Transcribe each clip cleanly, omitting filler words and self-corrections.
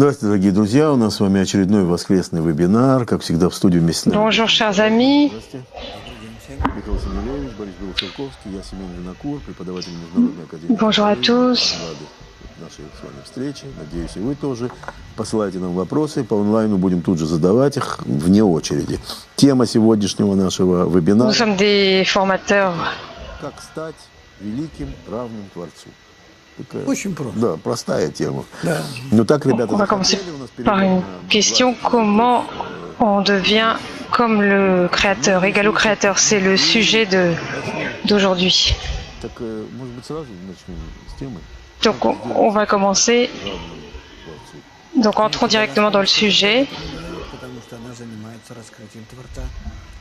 Здравствуйте, дорогие друзья. У нас с вами очередной воскресный вебинар, как всегда в студии вместе с нами. Bonjour chers amis. Здравствуйте. Михаил Самуилевич, Борис Белоцерковский, я Семен Винокур, преподаватель Международной академии. Bonjour à tous. Рады нашей с вами встрече. Надеюсь, и вы тоже. Посылайте нам вопросы. По онлайну будем тут же задавать их вне очереди. Тема сегодняшнего нашего вебинара. Nous sommes des formateurs. Как стать великим, равным Творцу. Такая, Очень просто. да, простая тема. Да. Ну так, ребята, On va commencer захотели, у нас par une question. Comment on devient comme le Créateur, égal au Créateur? C'est le sujet d'aujourd'hui. Так, может быть, сразу начнем с темы. Donc on va commencer. Равным Творцу. Donc entrons directement dans le sujet. Потому что она занимается раскрытием Творца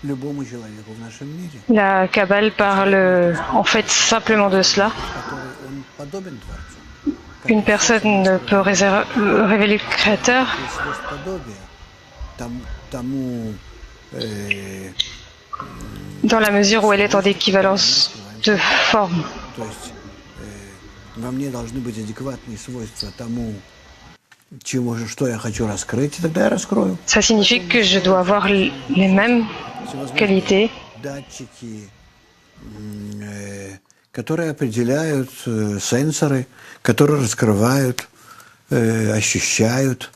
любому человеку в нашем мире, La Kabbale parle en fait simplement de cela. который он подобен Творцу. Une personne ne peut révéler le Créateur Есть подобие тому dans la mesure où elle est en équivalence de forme. то есть во мне должны быть адекватные свойства тому, что я хочу раскрыть, и тогда я раскрою. Ça signifie que je dois avoir les mêmes qualités. Датчики, которые определяют сенсоры, которые раскрывают, ощущают,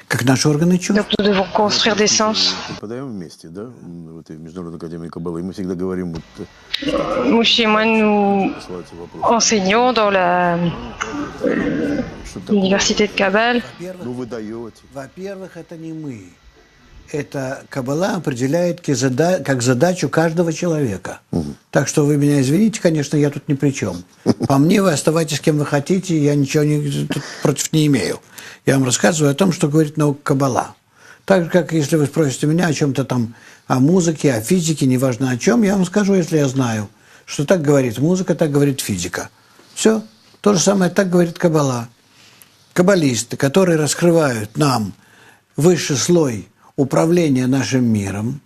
как наши органы чувств. Donc nous devons construire des sens. Преподаем вместе, да, в этой Международной академии Каббалы. И мы всегда говорим, вот, Mouchi et moi, nous посылайте вопросы. enseignons dans l'université de Kabbale. Ну, вы даете. Во-первых, это не мы. Это Каббала определяет как задачу каждого человека. Так что вы меня извините, конечно, я тут ни при чем. По мне вы оставайтесь кем вы хотите, я ничего тут против не имею. Я вам рассказываю о том, что говорит наука Каббала. Так же, как если вы спросите меня о чем-то там, о музыке, о физике, неважно о чем, я вам скажу, если я знаю, что так говорит музыка, так говорит физика. Все. То же самое так говорит Каббала. Каббалисты, которые раскрывают нам высший слой управления нашим миром,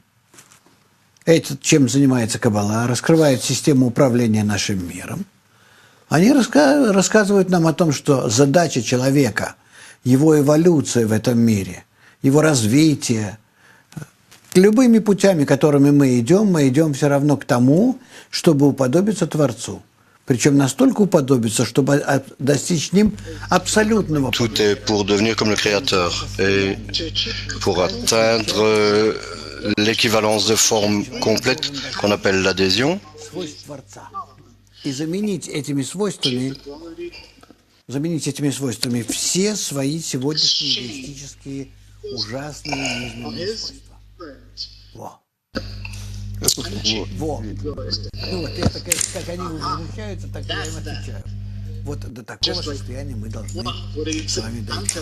это чем занимается Каббала, раскрывает систему управления нашим миром, они рассказывают нам о том, что задача человека, его эволюция в этом мире, его развитие, любыми путями, которыми мы идем все равно к тому, чтобы уподобиться Творцу. Причем настолько уподобиться, чтобы достичь ним абсолютного. Tout est pour devenir comme le Créateur et pour atteindre l'équivalence de forme complète qu'on appelle l'adhésion. Свойств Творца. И заменить этими свойствами все свои сегодняшние эгоистические, ужасные, низменные свойства. Во. Во. Ну вот это как они возмущаются, так я им отвечаю. Вот до такого состояния мы должны с вами дойти.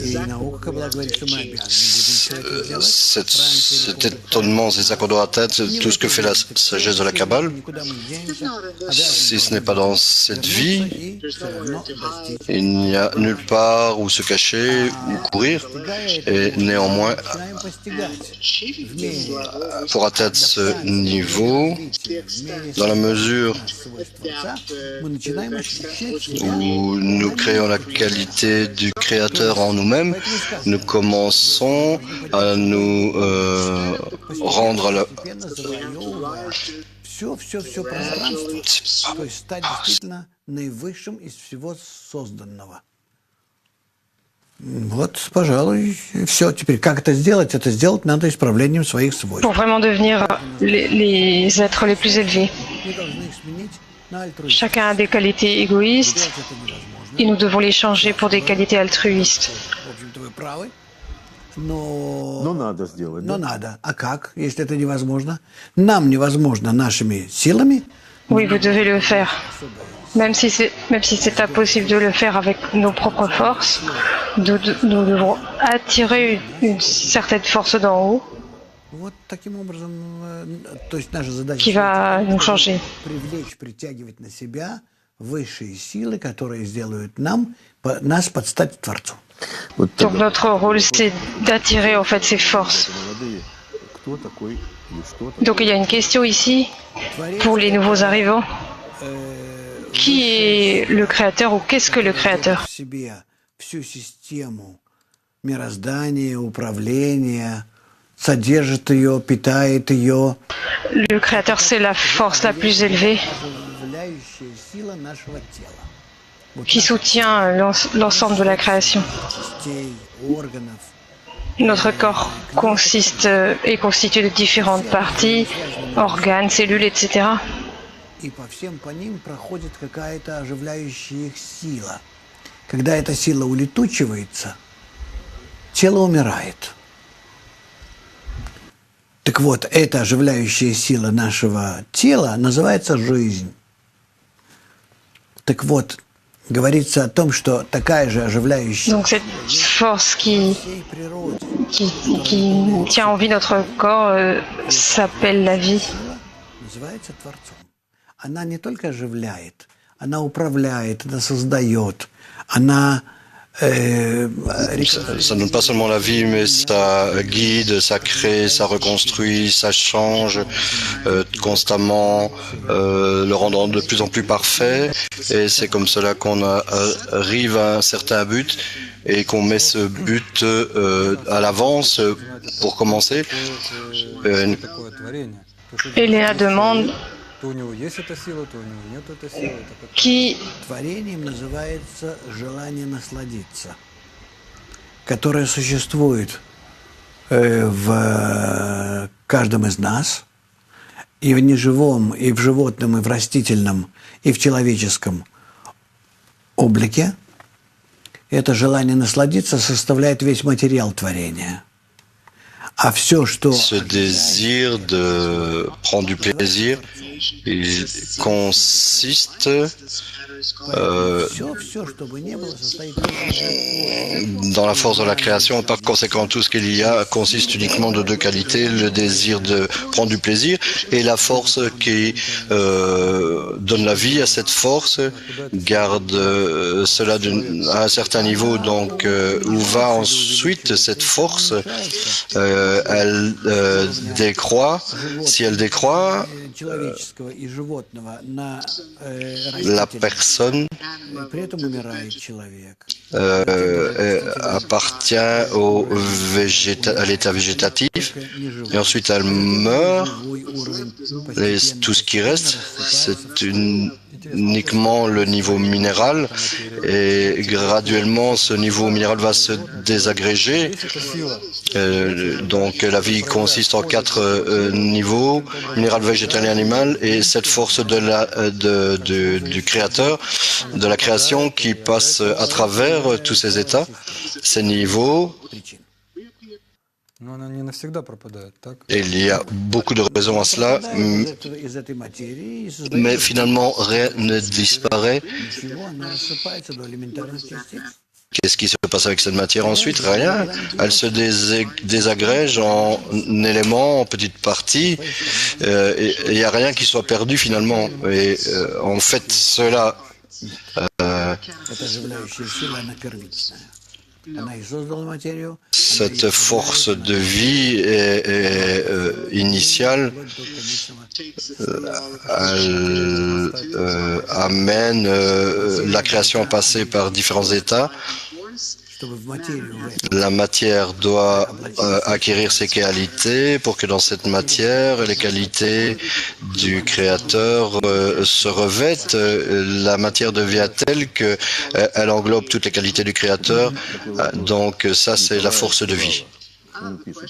И наука Каббала говорит, что мы обязаны будем все это делать. Cet étonnement, c'est ça qu'on doit atteindre, tout ce que fait la sagesse de la Kabbale. Никуда мы не денемся. Si ce n'est pas dans cette vie, И все равно достичь. il n'y a nulle part où se cacher ou courir. Et néanmoins, Начинаем постигать в мире pour atteindre ce niveau, dans la mesure свойств Творца, мы начинаем ощущать себя. où nous créons la qualité du Créateur en nous-mêmes, nous commençons à nous rendre à la... Постепенно завоевывая все пространство, то есть стать действительно наивысшим из всего созданного. Вот, пожалуй, все. Теперь, как это сделать? Это сделать надо исправлением своих свойств. Pour vraiment devenir les êtres les plus élevés. Мы должны их сменить на альтруизм. Chacun a des qualités égoïstes Сделать это невозможно. et nous devons les changer pour des qualités altruistes. В общем-то, вы правы. Но Но надо сделать, Но да? надо. А как, если это невозможно? Нам невозможно нашими силами. Oui, vous devez le faire. Même si c'est impossible de le faire avec nos propres forces, nous devons attirer une certaine force d'en haut Вот таким образом, то есть наша задача qui va nous changer. привлечь, притягивать на себя высшие силы, которые сделают нас под стать Творцу. Вот Donc notre rôle, c'est d'attirer en fait ces forces. молодые, кто такой и что такое? Donc il y a une question ici pour les nouveaux arrivants. qui est le créateur ou qu'est-ce que le créateur? в себе всю систему мироздания, управления, содержит ее, питает ее. Le créateur, c'est la force la plus élevée Оживляющая сила нашего тела. Вот qui soutient l'ensemble de la création. частей, органов. Notre corps est constitué de différentes parties, organes, cellules, etc. И по ним проходит какая-то оживляющая их сила. Когда эта сила улетучивается, тело умирает. Так вот, эта оживляющая сила нашего тела называется жизнь. Так вот, говорится о том, что такая же оживляющая Donc cette force всей природе qui tient en vie notre corps s'appelle la vie. называется Творцом. Она не только оживляет, она управляет, она создает, она Ça ne donne pas seulement la vie, mais ça guide, ça crée, ça reconstruit, ça change constamment, le rendant de plus en plus parfait. Et c'est comme cela qu'on arrive à un certain but et qu'on met ce but à l'avance pour commencer. Elena demande qui творением называется желание насладиться, которое существует в каждом из нас, и в неживом, и в животном, и в растительном, и в человеческом облике. Это желание насладиться составляет весь материал творения. А все, что... Ce désir de prendre du plaisir, il consiste все, чтобы не было, состоит dans la force de la création. Par conséquent, tout ce qu'il y a consiste uniquement de deux qualités, le désir de prendre du plaisir et la force qui donne la vie à cette force, garde cela à un certain niveau, donc où va ensuite cette force, elle décroît. Si elle décroît, человеческого и животного на la personne appartient à l'état végétatif et ensuite elle meurt et tout ce qui reste c'est uniquement le niveau minéral et graduellement ce niveau minéral va se désagréger. Donc la vie consiste en 4 niveaux, minéral, végétal et animal, et cette force du créateur, de la création qui passe à travers tous ces états, ces niveaux. Et il y a beaucoup de raisons à cela, mais finalement rien ne disparaît. Qu'est-ce qui se passe avec cette matière ensuite? Rien. Elle se désagrège en éléments, en petites parties, et il n'y a rien qui soit perdu finalement. Et en fait, cela... cette force de vie est initiale, elle amène la création à passer par différents états. La matière doit acquérir ses qualités pour que dans cette matière, les qualités du créateur se revêtent. La matière devient telle qu'elle englobe toutes les qualités du créateur. Donc ça, c'est la force de vie.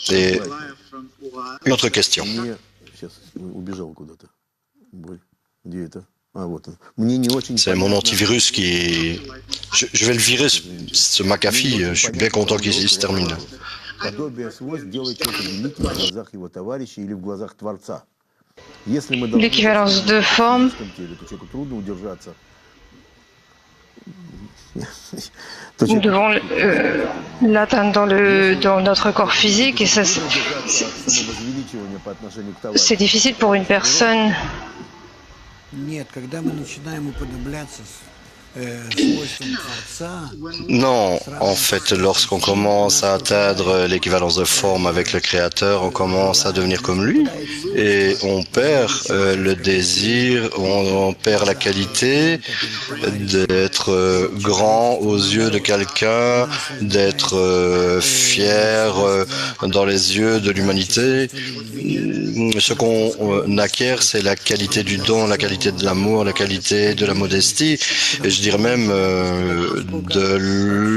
Et une autre question. C'est mon antivirus qui... Je vais le virer, ce McAfee. Je suis bien content qu'il se termine. l'équivalence de forme nous devons l'atteindre dans notre corps physique et ça c'est difficile pour une personne. Нет, когда мы начинаем уподобляться свойством Творца, Non, en fait, lorsqu'on commence à atteindre l'équivalence de forme avec le Créateur, on commence à devenir comme lui et on perd le désir, on perd la qualité d'être grand aux yeux de quelqu'un, d'être fier dans les yeux de l'humanité. Ce qu'on acquiert, c'est la qualité du don, la qualité de l'amour, la qualité de la modestie, et je dirais même de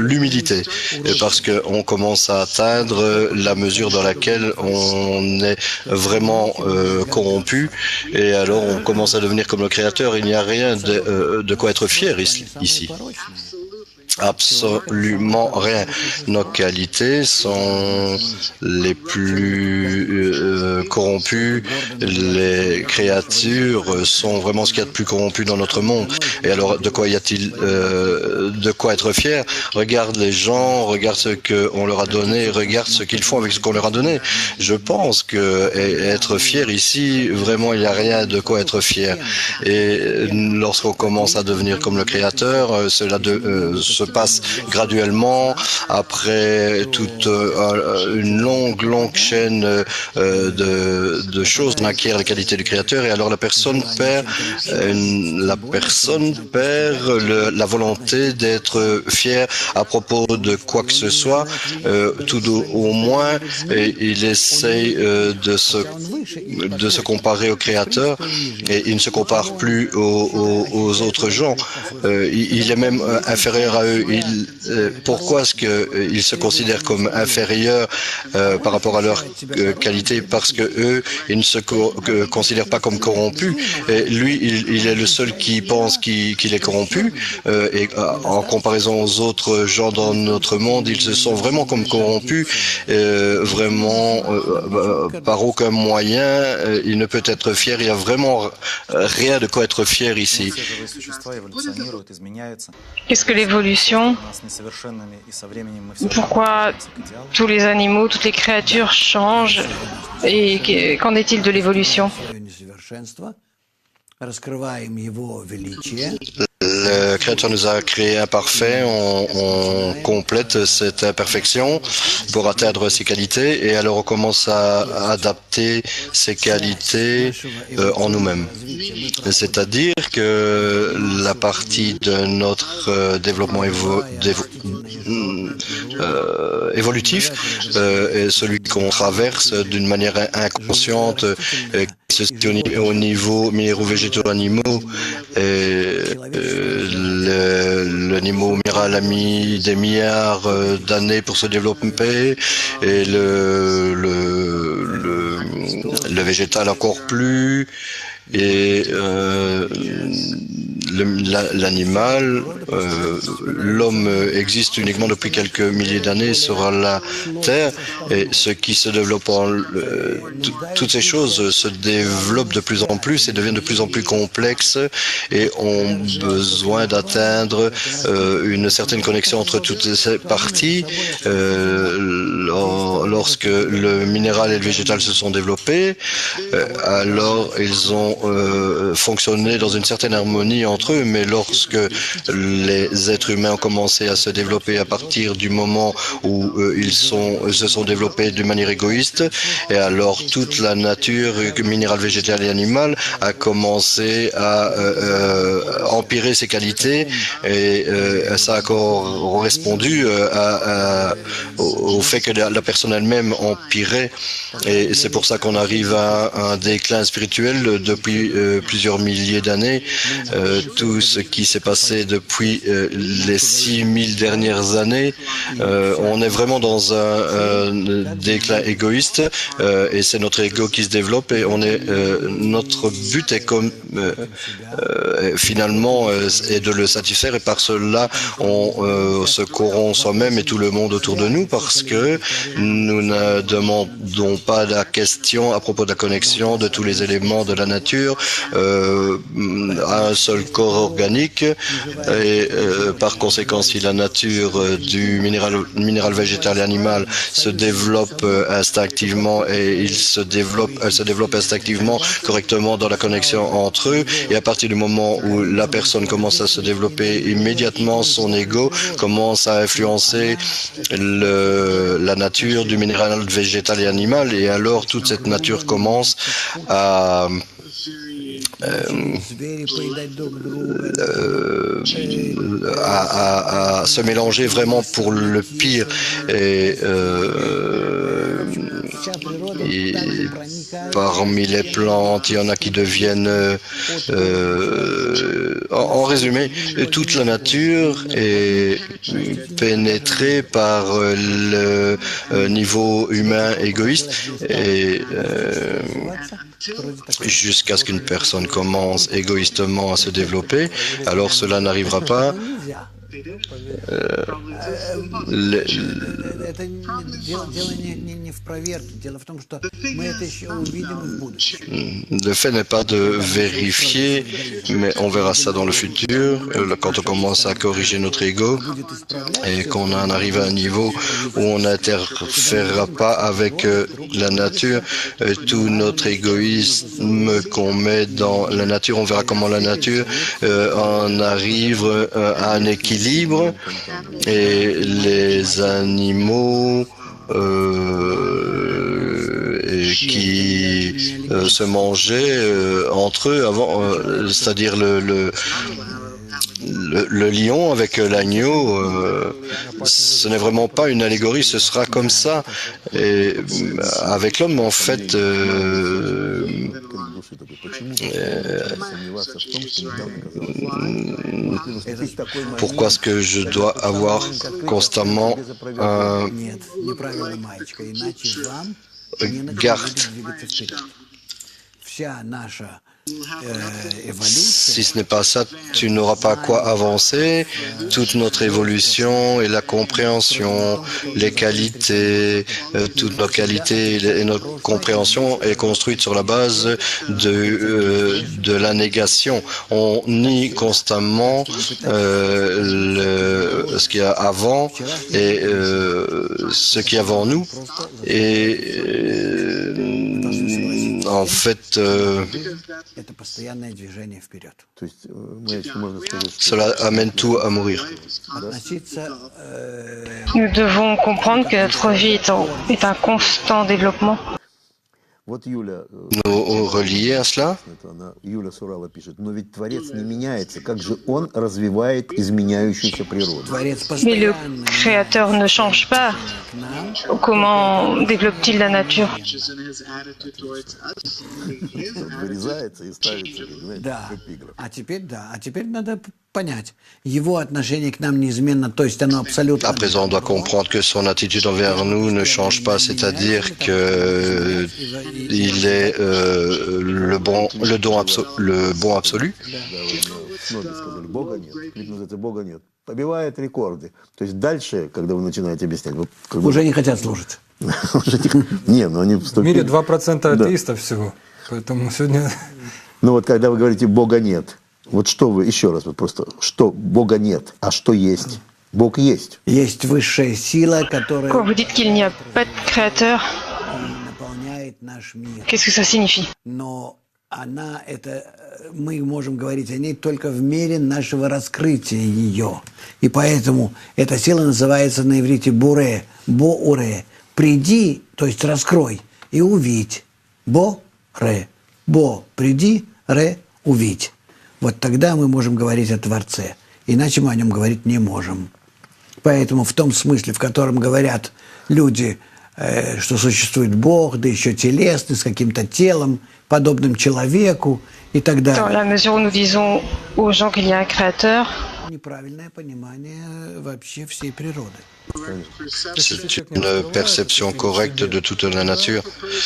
l'humilité, parce qu'on commence à atteindre la mesure dans laquelle on est vraiment corrompu, et alors on commence à devenir comme le Créateur. Il n'y a rien de quoi être fier ici. Absolument rien. Nos qualités sont les plus corrompues. Les créatures sont vraiment ce qu'il y a de plus corrompu dans notre monde. Et alors, de quoi y a-t-il de quoi être fier? Regarde les gens, regarde ce qu'on leur a donné, regarde ce qu'ils font avec ce qu'on leur a donné. Je pense que être fier ici, vraiment, il n'y a rien de quoi être fier. Et lorsqu'on commence à devenir comme le Créateur, cela se passe graduellement après toute une longue chaîne de choses. On acquiert la qualité du Créateur et alors la personne perd la volonté d'être fière à propos de quoi que ce soit. Tout au moins, il essaye de se comparer au Créateur et il ne se compare plus aux autres gens. Il est même inférieur à eux. Pourquoi est-ce qu'ils se considèrent comme inférieurs par rapport à leur qualité? Parce que eux, ils ne se considèrent pas comme corrompus. Et lui, il est le seul qui pense qu'il est corrompu. Et en comparaison aux autres gens dans notre monde, ils se sont vraiment comme corrompus. Vraiment, par aucun moyen, il ne peut être fier. Il n'y a vraiment rien de quoi être fier ici. Qu'est-ce que l'évolution? Pourquoi tous les animaux, toutes les créatures changent? Et qu'en est-il de l'évolution? Le Créateur nous a créés imparfaits, on complète cette imperfection pour atteindre ses qualités et alors on commence à adapter ces qualités en nous-mêmes. C'est-à-dire que la partie de notre développement évolutif est celui qu'on traverse d'une manière inconsciente, au niveau minéraux-végétaux animaux. L'animal minéral a mis des milliards d'années pour se développer et le végétal encore plus. Et l'animal, l'homme existe uniquement depuis quelques milliers d'années sur la Terre et ce qui se développe toutes ces choses se développent de plus en plus et deviennent de plus en plus complexes et ont besoin d'atteindre une certaine connexion entre toutes ces parties. Lorsque le minéral et le végétal se sont développés, alors ils ont fonctionné dans une certaine harmonie entre eux, mais lorsque les êtres humains ont commencé à se développer à partir du moment où ils se sont développés d'une manière égoïste, et alors toute la nature minérale, végétale et animale a commencé à empirer ses qualités et ça a correspondu au fait que la personne elle-même empirait et c'est pour ça qu'on arrive à un déclin spirituel depuis plusieurs milliers d'années. Tout ce qui s'est passé depuis les 6000 dernières années, on est vraiment dans un déclin égoïste et c'est notre ego qui se développe et notre but est comme finalement est de le satisfaire et par cela on se corrompt soi-même et tout le monde autour de nous parce que nous ne demandons pas la question à propos de la connexion de tous les éléments de la nature à un seul corps corps organique et par conséquent, si la nature du minéral végétal et animal se développe instinctivement et elle se développe instinctivement correctement dans la connexion entre eux, et à partir du moment où la personne commence à se développer, immédiatement son ego commence à influencer la nature du minéral végétal et animal, et alors toute cette nature commence à se mélanger vraiment pour le pire et parmi les plantes, il y en a qui deviennent en résumé, toute la nature est pénétrée par le niveau humain égoïste et jusqu'à ce qu'une personne commence égoïstement à se développer, alors cela n'arrivera pas. Le fait n'est pas de vérifier, mais on verra ça dans le futur, quand on commence à corriger notre ego et qu'on en arrive à un niveau où on n'interférera pas avec la nature, tout notre égoïsme qu'on met dans la nature, on verra comment la nature en arrive à un équilibre et les animaux qui se mangeaient entre eux avant, c'est-à-dire le lion avec l'agneau, ce n'est vraiment pas une allégorie, ce sera comme ça. Et avec l'homme, en fait, pourquoi est-ce que je dois avoir constamment un garde? Si ce n'est pas ça, tu n'auras pas à quoi avancer. Toute notre évolution et la compréhension, les qualités, toutes nos qualités et notre compréhension est construite sur la base de la négation. On nie constamment ce qu'il y a avant et ce qui est avant nous. Et en fait, cela amène tout à mourir. Nous devons comprendre que notre vie est un constant développement. Nous relier à cela. Юля Сурала пишет, но ведь Творец не меняется, как же он развивает изменяющуюся природу? Mais le Créateur ne change pas. Comment développe-t-il la nature? Вырезается и ставится, Да. А теперь надо понять. Его отношение к нам неизменно, то есть оно абсолютно... À présent, on doit comprendre que son attitude envers nous ne change pas, c'est-à-dire que il est le bon absolu. Многие сказали, Бога нет. Ведь называется Бога нет. Побивает рекорды. То есть дальше, когда вы начинаете объяснять... Вот, Уже не хотят слушать. Не, ну они В вступили... мире 2% атеистов всего. Поэтому сегодня... Ну вот когда вы говорите «Бога нет», вот что вы, еще раз, вот просто, что Бога нет, а что есть? Бог есть. Есть высшая сила, которая Quand vous dites qu'il n'y a pas de Créateur, наполняет наш мир. qu'est-ce que ça signifie? Но она, мы можем говорить о ней только в мере нашего раскрытия ее. И поэтому эта сила называется на иврите буре, бо-уре. Приди, то есть раскрой, и увидь. Бо-ре. Бо, приди, ре, увидь. Вот тогда мы можем говорить о Творце. Иначе мы о нем говорить не можем. Поэтому в том смысле, в котором говорят люди, что существует Бог, да еще телесный, с каким-то телом, подобным человеку и так далее. Dans la mesure où nous disons aux gens qu'il y a un Créateur, Неправильное понимание вообще всей природы. C'est une perception correcte de toute la nature.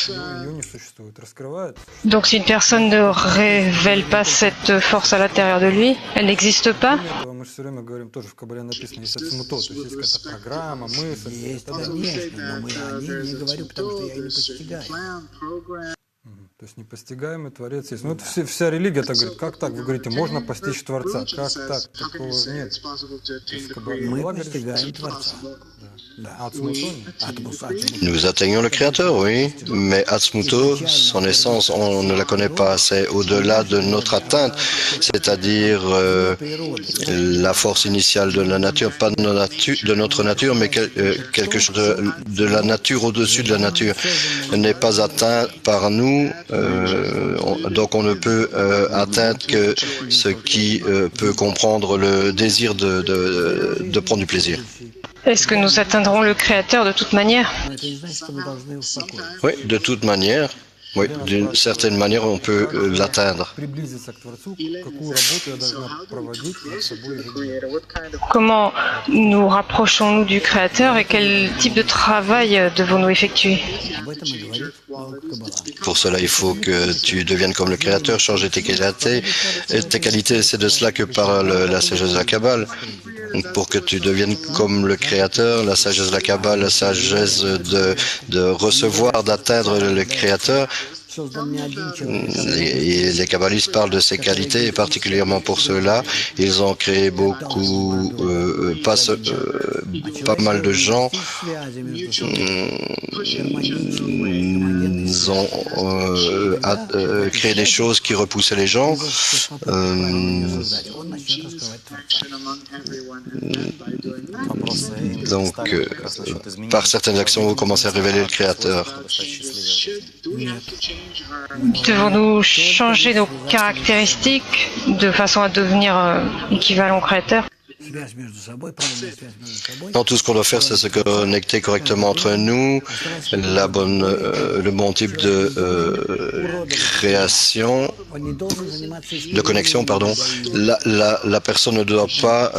Ее не существует, раскрывает. donc si une personne ne révèle pas cette force à l'intérieur de lui, elle n'existe pas. Мы же все время говорим, тоже в Кабале написано, есть ацмуто, то есть есть какая-то программа, мысль. Есть, конечно, но мы о ней не говорю, потому что я ее не постигаю. То есть непостигаемый Творец есть. Ну, это вся религия так говорит. Как так? Вы говорите, можно постичь Творца. Как так? Такого нет. То есть Мы Каббала говорит, постигаем Творца. Да. Ацмутони. Nous atteignons le Créateur, oui, mais Atzmuto, son essence, on ne la connaît pas. C'est au-delà de notre atteinte, c'est-à-dire la force initiale de la nature, pas de notre nature, mais quelque chose de la nature au-dessus de la nature n'est pas atteint par nous, donc on ne peut atteindre que ce qui peut comprendre le désir de prendre du plaisir. Est-ce que nous atteindrons le Créateur de toute manière? Но это не значит, что мы должны успокоиться. Oui, de toute manière. Oui, d'une certaine manière, on peut l'atteindre. Приблизиться к Творцу, какую работу я должна проводить над собой ежедневно. Comment nous rapprochons-nous du Créateur et quel type de travail devons-nous effectuer? Об этом и говорит Каббала. Pour cela, il faut que tu deviennes comme le Créateur, changer tes qualités. Et tes qualités, c'est de cela que parle la sagesse de la Kabbale. Pour que tu deviennes comme le Créateur, la sagesse de la Kabbale, la sagesse de recevoir, d'atteindre le Créateur. Et les kabbalistes parlent de ces qualités et particulièrement pour cela, ils ont créé beaucoup, pas mal de gens. Ils ont créé des choses qui repoussaient les gens. Donc, par certaines actions, vous commencez à révéler le Créateur. Devons-nous changer nos caractéristiques de façon à devenir équivalent au Créateur? Non, tout ce qu'on doit faire, c'est se connecter correctement entre nous, le bon type de création, de connexion, pardon. La personne ne doit pas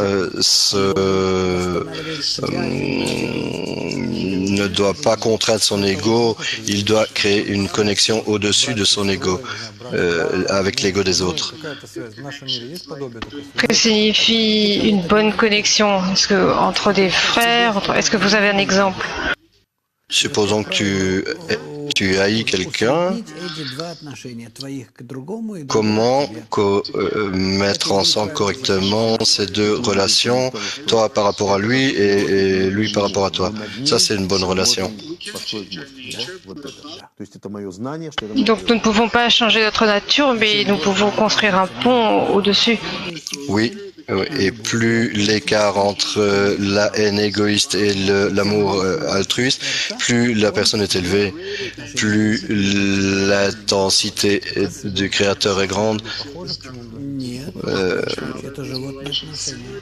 ne doit pas contraindre son ego, il doit créer une connexion au-dessus de son ego, avec l'ego des autres. Que signifie une bonne connexion? Est-ce que entre des frères, est-ce que vous avez un exemple? Supposons que tu haïs quelqu'un, comment mettre ensemble correctement ces deux relations, toi par rapport à lui et lui par rapport à toi. Ça, c'est une bonne relation. Donc nous ne pouvons pas changer notre nature, mais nous pouvons construire un pont au-dessus. Oui. Et plus l'écart entre la haine égoïste et l'amour altruiste, plus la personne est élevée, plus l'intensité du Créateur est grande.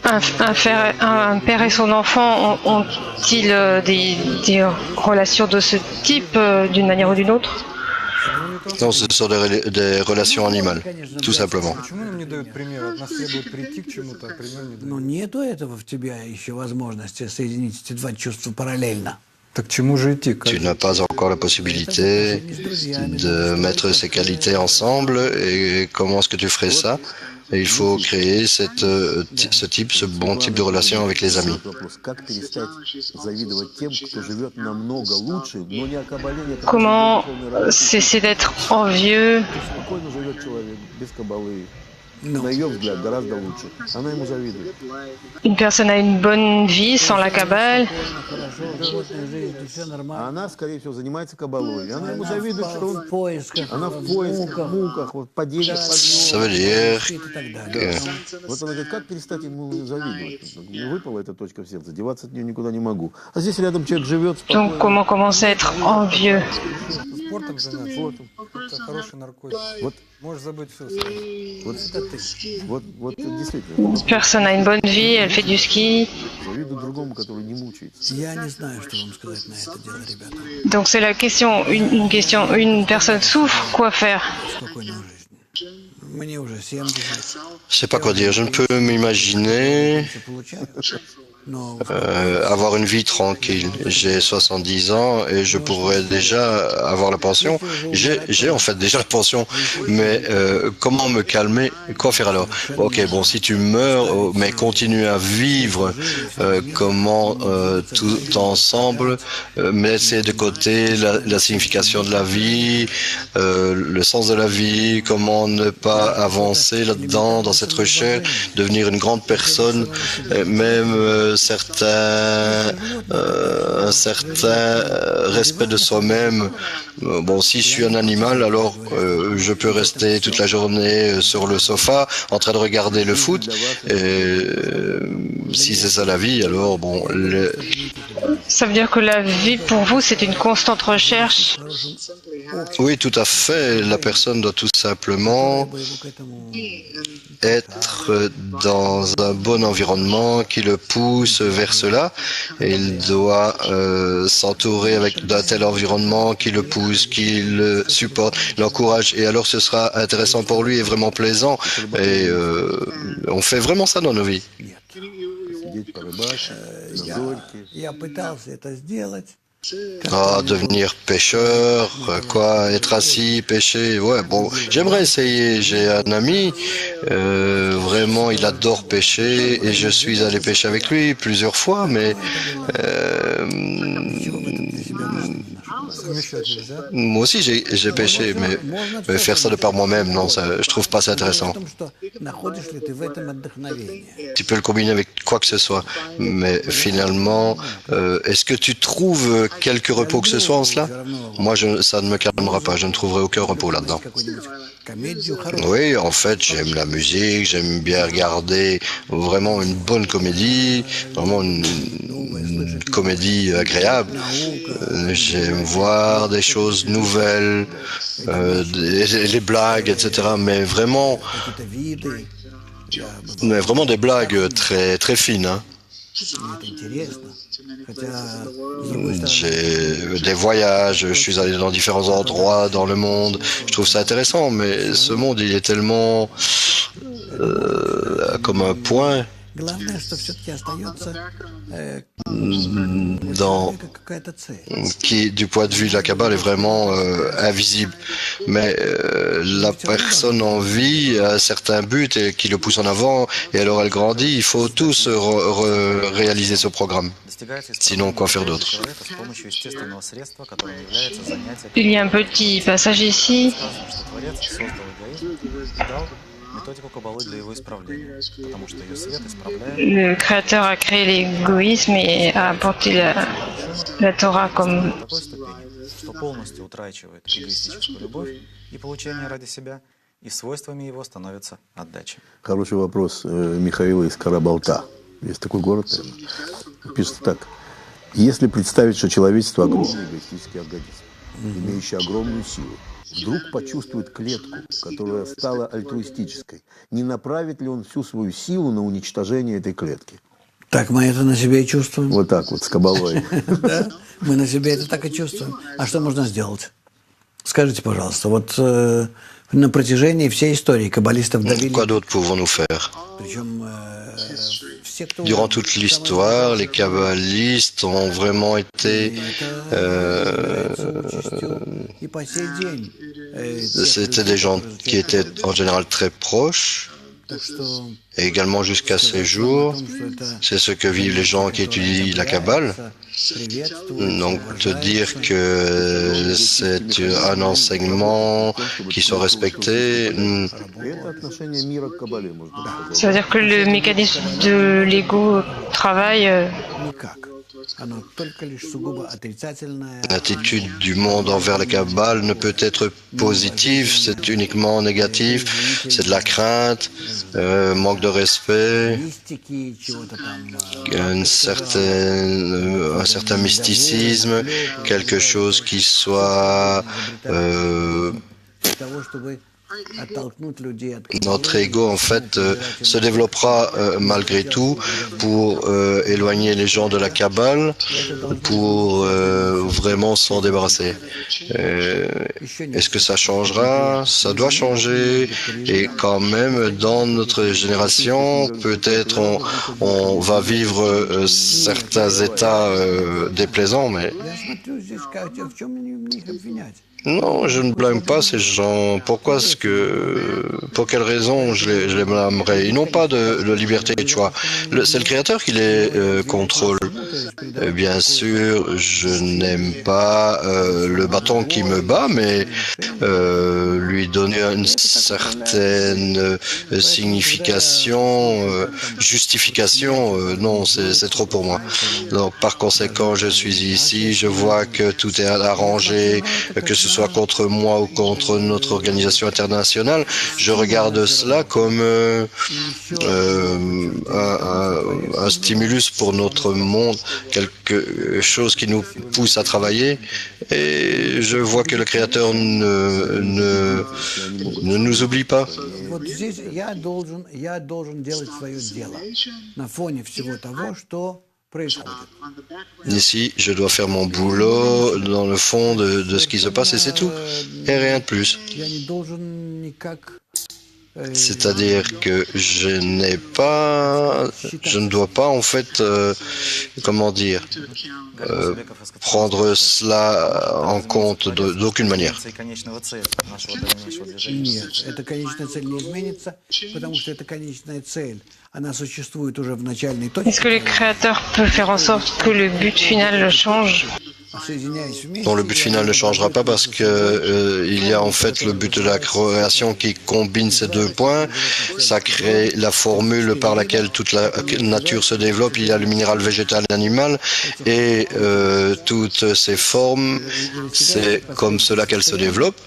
Un père et son enfant ont-ils des relations de ce type d'une manière ou d'une autre? Non, ce sont des relations animales, tout simplement. Но нету этого в тебе еще возможности соединить эти два чувства параллельно. Так к чему же идти? Tu n'as pas encore la possibilité de mettre ces qualités ensemble. Et comment est-ce que tu ferais ça? Et il faut créer ce bon type de relation avec les amis. Comment cesser d'être envieux? Une personne a une bonne vie sans la Kabbale. Ça veut dire que Donc comment commencer à être envieux? Спортом заняться. Это хороший наркотик. Можешь забыть все. Une personne a une bonne vie, elle fait du ski. Я не знаю, что вам сказать на это дело, ребята. Donc c'est la question, une personne souffre, quoi faire? Спокойной жизни. Мне уже 70. je sais pas quoi dire. Je ne peux m'imaginer. avoir une vie tranquille. J'ai 70 ans et je pourrais déjà avoir la pension. J'ai en fait déjà la pension, mais comment me calmer? Quoi faire alors? Ok, bon, si tu meurs, mais continue à vivre, comment tout ensemble, mais laisser de côté la signification de la vie, le sens de la vie, comment ne pas avancer là-dedans, dans cette recherche, devenir une grande personne, même un certain respect de soi-même. Bon, si je suis un animal, alors je peux rester toute la journée sur le sofa en train de regarder le foot. Et si c'est ça la vie, alors bon. Ça veut dire que la vie pour vous, c'est une constante recherche. Oui, tout à fait. La personne doit tout simplement être dans un bon environnement qui le pousse vers cela. Et il doit s'entourer d'un tel environnement qui le pousse, qui le supporte, l'encourage. Et alors ce sera intéressant pour lui et vraiment plaisant. Et on fait vraiment ça dans nos vies. Ah, devenir pêcheur, quoi, être assis, pêcher, ouais, bon, j'aimerais essayer. J'ai un ami, vraiment, il adore pêcher et je suis allé pêcher avec lui plusieurs fois, mais moi aussi j'ai pêché, mais faire ça de par moi-même, non, ça, je trouve pas ça intéressant. Tu peux le combiner avec quoi que ce soit, mais finalement, est-ce que tu trouves quelque repos que ce soit en cela? Moi, ça ne me calmera pas, je ne trouverai aucun repos là-dedans. Oui, en fait, j'aime la musique, j'aime bien regarder vraiment une bonne comédie, vraiment une comédie agréable. J'aime voir des choses nouvelles, les blagues, etc. Mais vraiment des blagues très, très fines. Hein. J'ai des voyages, je suis allé dans différents endroits dans le monde. Je trouve ça intéressant, mais ce monde, il est tellement comme un point qui, du point de vue de la Kabbale, est vraiment invisible. Mais la personne en vie a un certain but et qui le pousse en avant, et alors elle grandit. Il faut tous réaliser ce programme. Sinon, quoi faire d'autre? Il y a un petit passage ici. Le Créateur a créé l'égoïsme et a apporté la Torah comme Хороший вопрос Михаила из Карабалта. Есть такой город, наверное. Пишется так. Если представить, что человечество огромный эгоистический организм, имеющий огромную силу, вдруг почувствует клетку, которая стала альтруистической, не направит ли он всю свою силу на уничтожение этой клетки? Так мы это на себе и чувствуем. Вот так вот, с кабалой. Да, мы на себе это так и чувствуем. А что можно сделать? Скажите, пожалуйста, вот на протяжении всей истории каббалистов давили... Quoi d'autre pouvons-nous faire? Durant toute l'histoire, les kabbalistes ont vraiment été... C'était des gens qui étaient en général très proches. Et également jusqu'à ces jours, c'est ce que vivent les gens qui étudient la Kabbale. Donc, te dire que c'est un enseignement qui soit respecté. Ça veut dire que le mécanisme de l'ego travaille. L'attitude du monde envers la Kabbale ne peut être positive, c'est uniquement négatif, c'est de la crainte, manque de respect, un certain mysticisme, quelque chose qui soit оттолкнуть людей от Notre ego, en fait, se développera malgré tout pour éloigner les gens de la Kabbale, pour vraiment s'en débarrasser. Est-ce que ça changera? Ça doit changer. Et quand même, dans notre génération, peut-être on va vivre certains états déplaisants, mais... Я смотрю здесь, в чем мне их обвинять? Non, je ne blâme pas ces gens. Pour quelle raison je les blâmerais? Ils n'ont pas de liberté de choix. C'est le Créateur qui les contrôle. Bien sûr, je n'aime pas le bâton qui me bat, mais lui donner une certaine signification, justification, non, c'est trop pour moi. Donc, par conséquent, je suis ici, je vois que tout est arrangé, que ce soit contre moi ou contre notre organisation internationale, je regarde cela comme un stimulus pour notre monde, quelque chose qui nous pousse à travailler. Et je vois que le Créateur ne nous oublie pas. Вот здесь я должен делать свое дело на фоне всего того, что происходит. Ici, je dois faire mon boulot dans le fond de ce qui se passe et c'est tout. Et rien de plus. Я не должен никак C'est-à-dire que je ne dois pas en fait, comment dire, prendre cela en compte d'aucune manière. Нет, эта конечная цель не изменится, потому что эта конечная цель, она существует уже в начальной точке. Est-ce que le créateur peut faire en sorte que le but final le change? Dont le but final ne changera pas parce que il y a en fait le but de la création qui combine ces deux points. Ça crée la formule par laquelle toute la nature se développe. Il y a le minéral végétal et animal et toutes ces formes, c'est comme cela qu'elles se développent.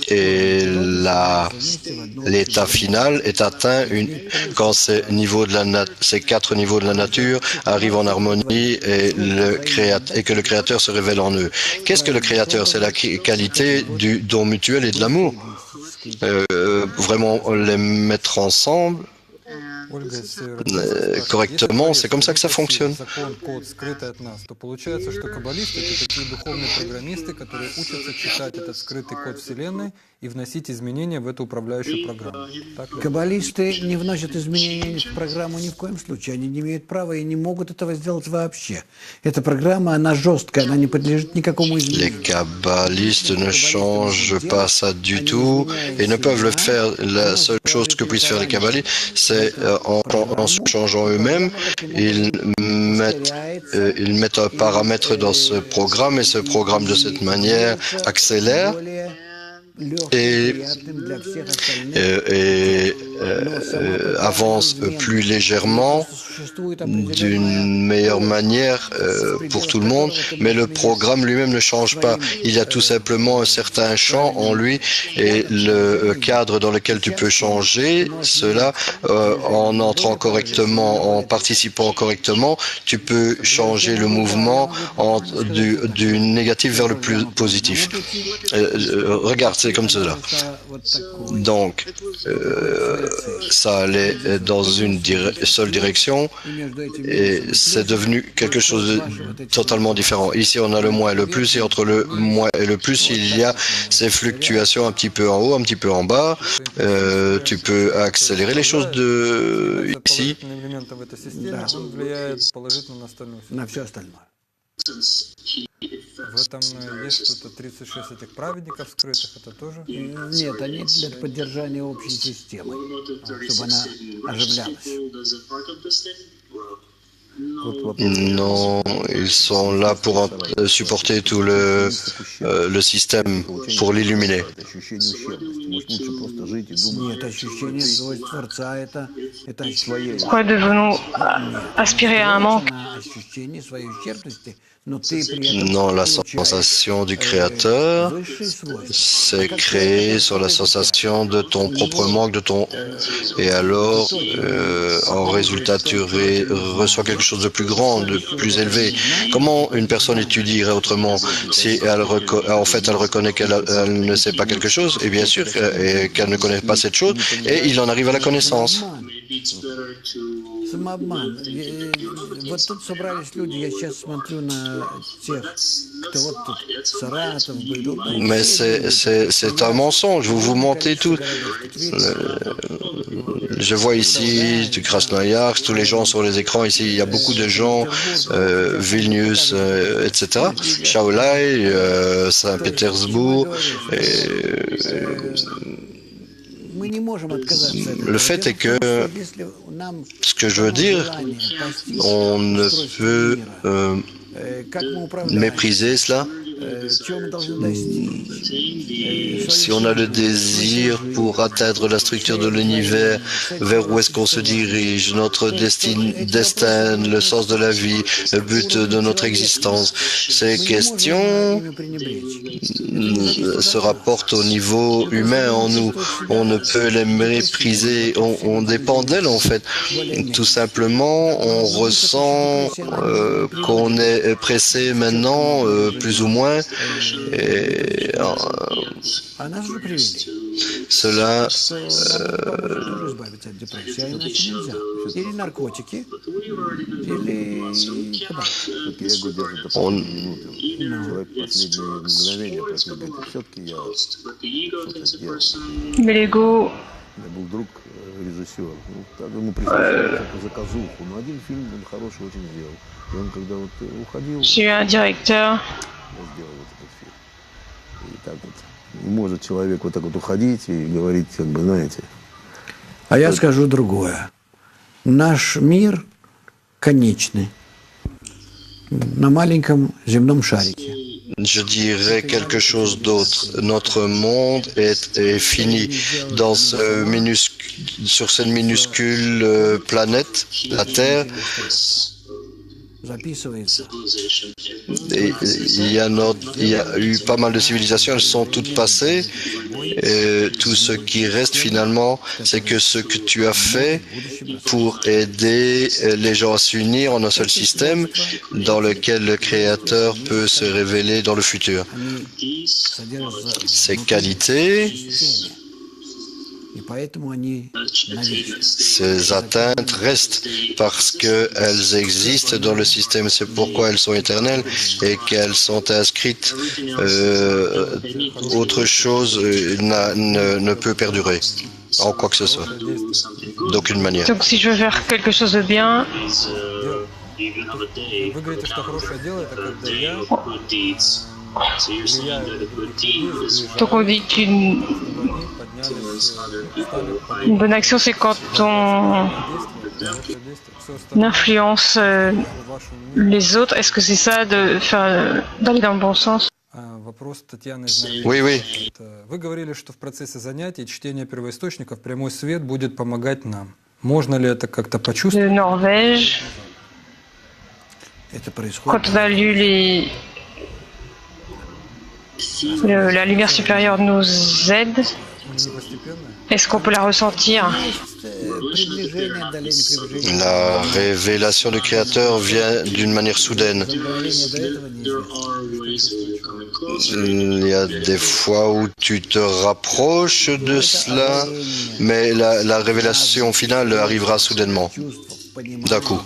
Et l'état final est atteint quand ces quatre niveaux de la nature arrivent en harmonie et que le Créateur se révèle en eux. Qu'est-ce que le Créateur? C'est la qualité du don mutuel et de l'amour. Vraiment les mettre ensemble correctement, c'est comme ça que ça fonctionne. Каббалисты не вносят изменения в программу ни в коем случае. Они не имеют права и не могут этого сделать вообще. Эта программа, она жесткая, она не подлежит никакому изменению. Les kabbalistes ne changent pas ça du tout et ne peuvent le faire. La seule chose que puissent faire les kabbalistes, c'est en se changeant eux-mêmes, ils mettent un paramètre dans ce programme et ce programme de cette manière accélère et avance plus légèrement d'une meilleure manière pour tout le monde, mais le programme lui-même ne change pas. Il y a tout simplement un certain champ en lui et le cadre dans lequel tu peux changer cela en entrant correctement, en participant correctement, tu peux changer le mouvement du négatif vers le plus positif. Regarde, c'est comme cela. Donc, ça allait dans une seule direction et c'est devenu quelque chose de totalement différent. Ici, on a le moins et le plus et entre le moins et le plus, il y a ces fluctuations un petit peu en haut, un petit peu en bas. Tu peux accélérer les choses ici. На все остальное. В этом есть что-то 36 этих праведников скрытых, это тоже? Нет, они для поддержания общей системы, чтобы она оживлялась. Non, ils sont là pour supporter tout le système, pour l'illuminer. Pourquoi devons-nous aspirer à un manque Non, la sensation du créateur, c'est créé sur la sensation de ton propre manque, et alors, en résultat, tu reçois quelque chose de plus grand, de plus élevé. Comment une personne étudierait autrement si en fait elle reconnaît qu'elle ne sait pas quelque chose, et bien sûr, et qu'elle ne connaît pas cette chose, et il en arrive à la connaissance. Самообман. Вот тут собрались люди, я сейчас смотрю на тех, кто вот тут, Саратов, был. Mais c'est un mensonge, vous mentez tout. Je vois ici du Krasnoyarsk, tous les gens sur les écrans ici, il y a beaucoup de gens, Vilnius, etc. Shaolai, Saint-Pétersbourg. Le fait est que, ce que je veux dire, on ne peut mépriser cela. Si on a le désir pour atteindre la structure de l'univers, vers où est-ce qu'on se dirige, notre destin, le sens de la vie, le but de notre existence, ces questions se rapportent au niveau humain en nous. On ne peut les mépriser, on dépend d'elles en fait. Tout simplement, on ressent qu'on est pressé maintenant, plus ou moins. Et cela Mais l'ego, j'ai eu un directeur. Не может человек вот так вот уходить и говорить, как бы, знаете. А я скажу другое. Наш мир конечный на маленьком земном шарике. Je dirais quelque chose d'autre. Notre monde est fini dans sur cette minuscule planète, la Terre. Et il y a eu pas mal de civilisations, elles sont toutes passées. Et tout ce qui reste finalement, c'est que ce que tu as fait pour aider les gens à s'unir en un seul système dans lequel le Créateur peut se révéler dans le futur. Ces qualités, ces atteintes restent parce qu'elles existent dans le système. C'est pourquoi elles sont éternelles et qu'elles sont inscrites. Autre chose ne peut perdurer en quoi que ce soit, d'aucune manière. Donc si je veux faire quelque chose de bien, donc on dit qu'une bonne action, c'est quand on influence les autres. Est-ce que c'est ça, d'aller dans le bon sens? Oui, oui. Вы говорили, что в процессе занятий чтение первоисточников прямой свет будет помогать нам. Можно ли это как-то почувствовать? De Norvège, quand on a lu la lumière supérieure nous aide. Est-ce qu'on peut la ressentir? La révélation du Créateur vient d'une manière soudaine. Il y a des fois où tu te rapproches de cela, mais la révélation finale arrivera soudainement, d'un coup.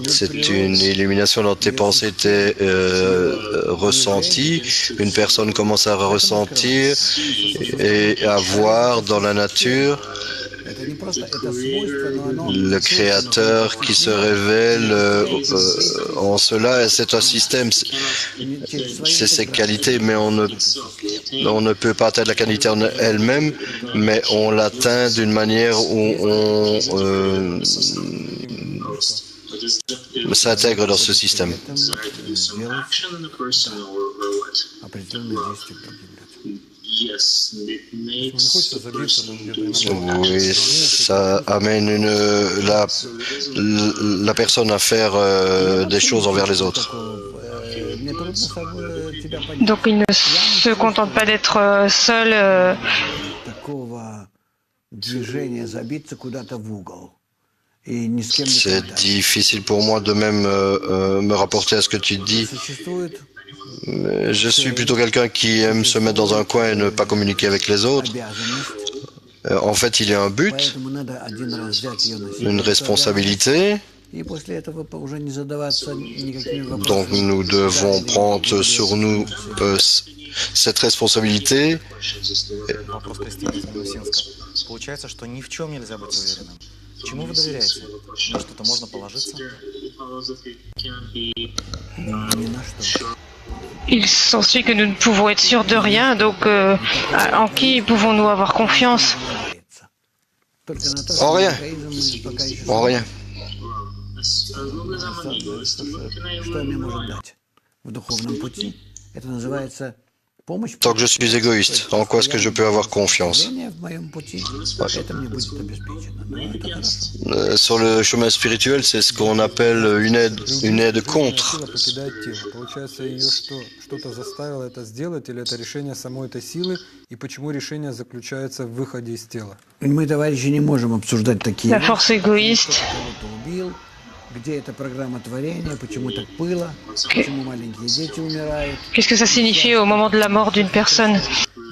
C'est une illumination dans tes pensées, tes ressentis. Une personne commence à ressentir et à voir dans la nature le Créateur qui se révèle en cela. C'est un système, c'est ses qualités, mais on ne peut pas atteindre la qualité en elle-même, mais on l'atteint d'une manière où on s'intègre dans ce système. Не хочется забиться там где-то. Oui, ça amène la personne à faire des choses envers les autres. Мне трудно с тобой тебя понять. Donc il ne se contente pas d'être seul. Такого движения забиться куда-то в угол. И ни с кем не C'est контактировать. difficile pour moi de même me rapporter à ce que tu dis. Существует Je suis plutôt quelqu'un qui aime se mettre dans un coin et ne pas communiquer avec les autres. обязанность, En fait, il y a un but, поэтому надо один раз взять ее на себя. une responsabilité. И после этого уже не задаваться никакими вопросами. Donc nous devons prendre sur nous cette responsabilité. Вопрос Кристины из Минусинска. Получается, что ни в чем нельзя быть уверенным. Чему вы доверяете? На что-то можно положиться? Ни на что. Il s'ensuit que nous ne pouvons être sûrs de rien, donc en qui pouvons-nous avoir confiance? Только на то, En что rien. эгоизм пока еще En rien. что мне может дать в духовном пути. Это называется помощь. Tant que je suis égoïste, en quoi est-ce que je peux avoir confiance? В моем пути. Это мне будет обеспечено. Но это хорошо. Sur le chemin spirituel, c'est ce qu'on appelle une aide contre. Сила покидает тело. Получается, ее что-то заставило это сделать, или это решение самой этой силы, и почему решение заключается в выходе из тела? Мы, товарищи, не можем обсуждать такие La force égoïste. кого-то убил, где эта программа творения, почему так было, почему маленькие дети умирают. Qu'est-ce que ça signifie au moment de la mort d'une personne?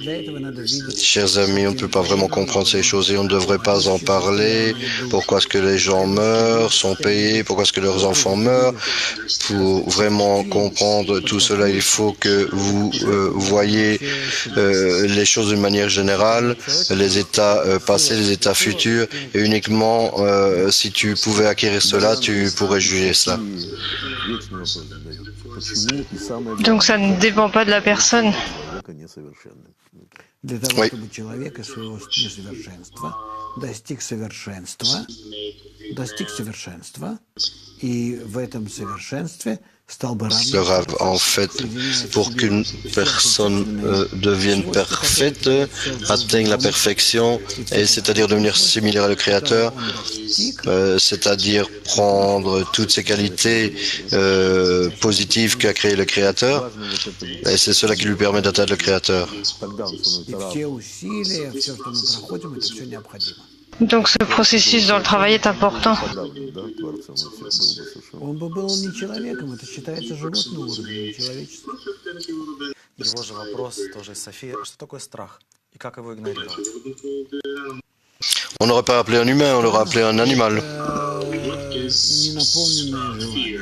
Для этого надо видеть. Chers amis, on ne peut pas vraiment comprendre ces choses et on ne devrait pas en parler. Pourquoi est-ce que les gens meurent, sont payés, pourquoi est-ce que leurs enfants meurent? Pour vraiment comprendre tout cela, il faut que vous voyez les choses d'une manière générale, les états passés, les états futurs, et uniquement si tu pouvais acquérir cela, tu pourrais juger cela. Вечный вопрос задает. Почему и самое Donc ça ne dépend pas de la personne. человека несовершенным? Для того, Oui. чтобы человек из своего несовершенства достиг совершенства, и в этом совершенстве стал бы Le Rav, en fait, pour qu'une personne devienne parfaite, atteigne la perfection, et c'est-à-dire devenir similaire à le Créateur, c'est-à-dire prendre toutes ces qualités positives qu'a créé le Créateur, et c'est cela qui lui permet d'atteindre le Créateur. Тогда он становится И разным. все усилия, все, что мы проходим, это все необходимо. Donc ce processus dans le travail est important. Подавлен, да, Творцем, и все было бы совершенно. Он бы был не человеком, это считается животный уровень, не человеческий. Его же вопрос тоже из Софии. А что такое страх? И как его игнорировать? On n'aurait pas appelé un humain, on l'aurait appelé un animal. Ненаполненное желание,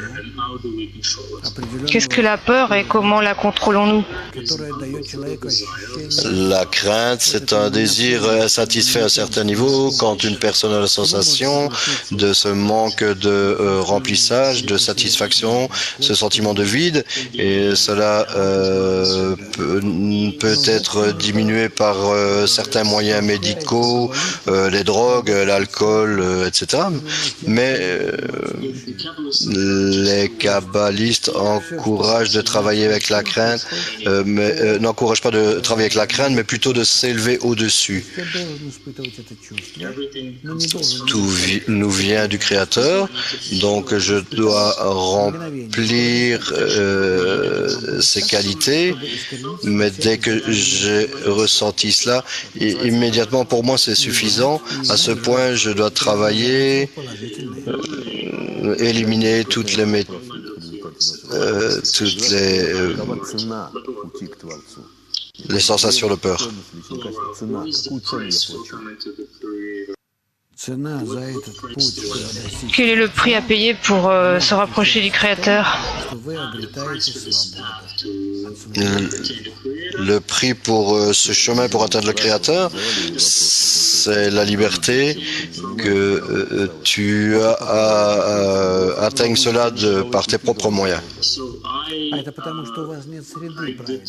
Qu'est-ce que la peur et comment la contrôlons-nous? которое дает человеку ощущение La crainte, c'est un désir insatisfait à un certain niveau quand une personne a la sensation de ce manque de remplissage, de satisfaction, ce sentiment de vide, et cela peut être diminué par certains moyens médicaux, les drogues, l'alcool, etc. Mais les kabbalistes encouragent de travailler avec la crainte, mais n'encouragent pas de travailler avec la crainte, mais plutôt de s'élever au-dessus. Все должен испытывать это чувство, но не должен Tout nous vient du Créateur, donc je dois remplir ces qualités, mais dès que j'ai ressenti cela, immédiatement pour moi c'est suffisant. À ce point, je dois travailler, éliminer toutes les Какова цена пути к Творцу? les sensations de peur. Цена, какую цену я плачу? цена за этот путь, чтобы достичь, Quel est le prix à payer pour se rapprocher du Créateur? что вы обретаете свободу от своего. Le prix pour ce chemin pour atteindre le Créateur, c'est la liberté que tu atteignes cela par tes propres moyens. А это потому, что у вас нет среды правильной.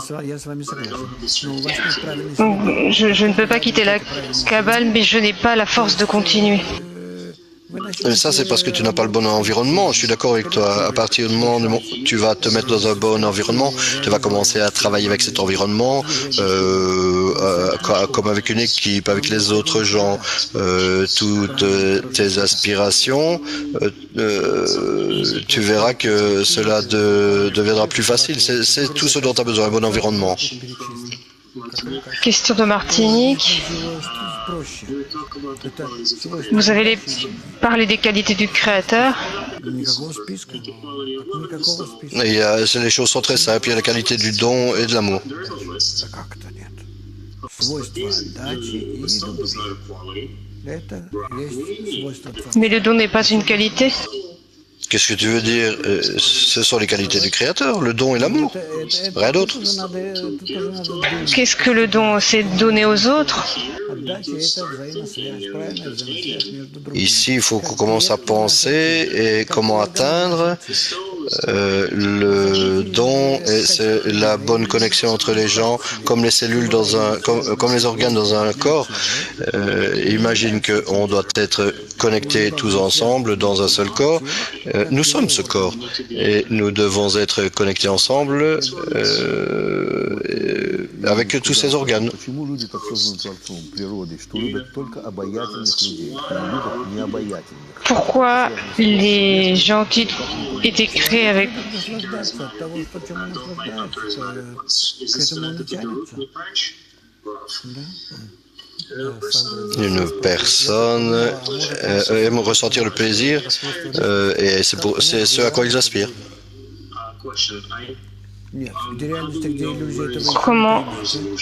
Да, я с вами согласен. Но у вас нет правильной среды. Je ne peux pas quitter la Kabbale, mais je n'ai pas la force de continuer. Et ça, c'est parce que tu n'as pas le bon environnement. Je suis d'accord avec toi. À partir du moment où tu vas te mettre dans un bon environnement, tu vas commencer à travailler avec cet environnement, comme avec une équipe, avec les autres gens, toutes tes aspirations. Tu verras que cela deviendra plus facile. C'est tout ce dont tu as besoin, un bon environnement. Question de Martinique. Vous avez parlé des qualités du créateur. Les choses sont très simples. Il y a la qualité du don et de l'amour. Mais le don n'est pas une qualité. Qu'est-ce que tu veux dire? Ce sont les qualités du créateur, le don et l'amour. Rien d'autre. Qu'est-ce que le don? C'est donner aux autres? Ici, il faut qu'on commence à penser et comment atteindre le don. C'est la bonne connexion entre les gens, comme les cellules comme les organes dans un corps. Imagine qu'on doit être connectés tous ensemble dans un seul corps. Nous sommes ce corps et nous devons être connectés ensemble avec tous ces organes. Pourquoi les gentils étaient créés avec... Une personne aime ressentir le plaisir et c'est ce à quoi ils aspirent. Comment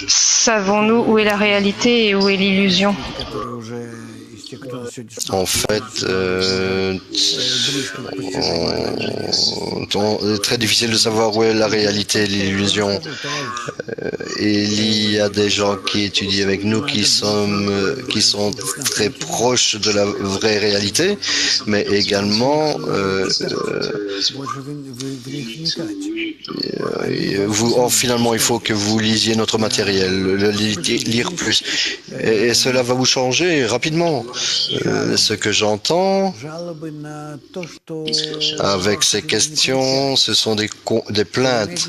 savons-nous où est la réalité et où est l'illusion? En fait, c'est très difficile de savoir où est la réalité et l'illusion. Il y a des gens qui étudient avec nous qui sont très proches de la vraie réalité, mais également finalement il faut que vous lisiez notre matériel, le lire plus, et cela va vous changer rapidement. Ce que j'entends avec ces questions, ce sont des plaintes